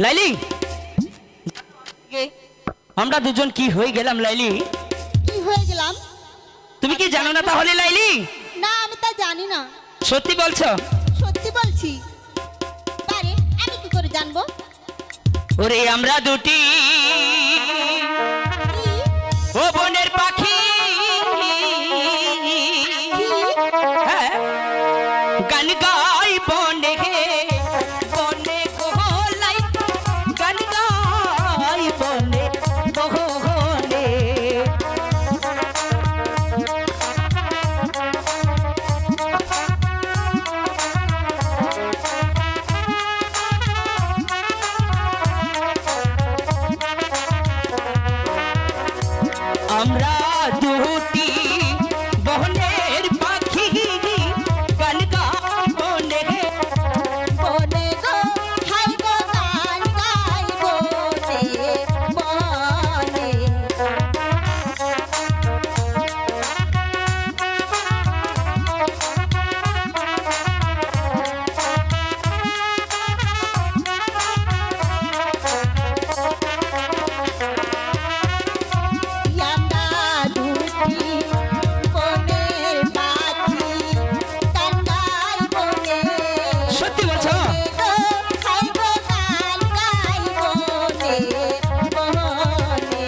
লাইলি আমরা দুজন কি হয়ে গেলাম লাইলি? কি হয়ে গেলাম? তুমি কি জানো না তাহলে লাইলি? না আমি তা জানি না। সত্যি বলছো? সত্যি বলছি। পারে আমি কি করে জানবো? ওরে আমরা দুটি ও বনের পাখি, হ্যাঁ, গান গাই বনে বনে গোলাই, গান গাই বনে গোলে। আমরা দুটি বনের পাখি, গান গাই বনে বনে গো হাই গো গান গাই বনে বনে। আমরা দুটি বনের পাখি গান গাই বনে। সত্যি বলছো? হাই গো গান গাই বনে বনে।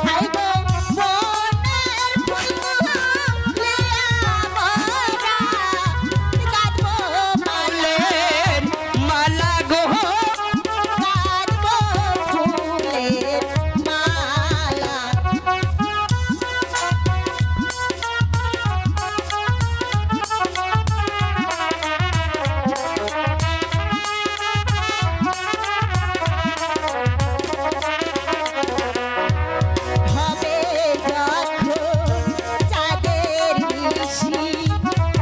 হাই গো বনের ফুলে আমরা গাঁথবো মালা, ফুলের মালা গো, গাঁথবো ফুলের মালা। হবে যখন চাঁদের নিশি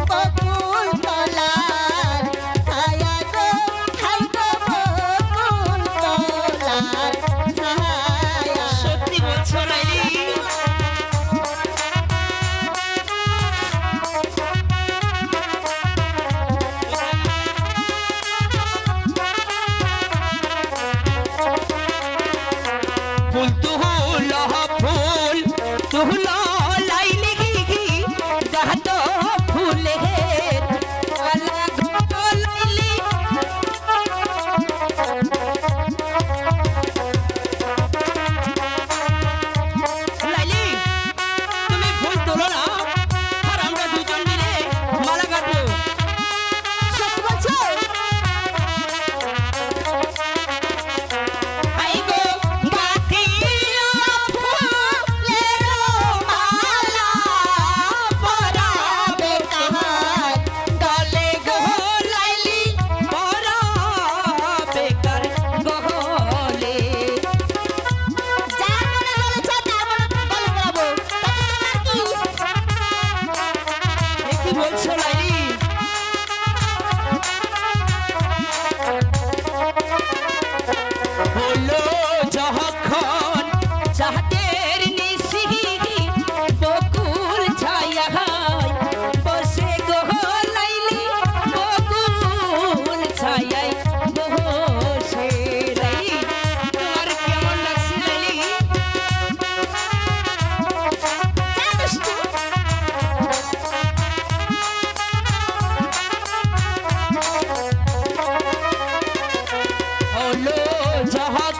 বকুল তলার ছায়া গো, হাই গো বকুল তলার ছায়া। সত্যি বলছো লাইলি? ফুল তুহুল ফুল তুহুল লাইলি যাহাত ফুলের মালা গো লাইলি। লাইলি তুমি ফুল তোলো না, আর আমরা দুজন মিলে মালা গাঁথবো। সত্যি বলছো? আই গো গাঁথিয়া ফুলের মালা পরাবে কাহার দলে গো লাইলি পরাবে কার গহলে। যা মনে বলেছ তার মনে বলে পড়াবো। তাতে তোমার কি? কি বলছো লাইলি? হলো যখন চাঁদের নিশি বকুল ছায়া বসে গো লাইলি, বকুল ছায়ায় বসে। লাইলি তোমার কেমন লাগছে লাইলি? যা দুষ্টু। হলো যখন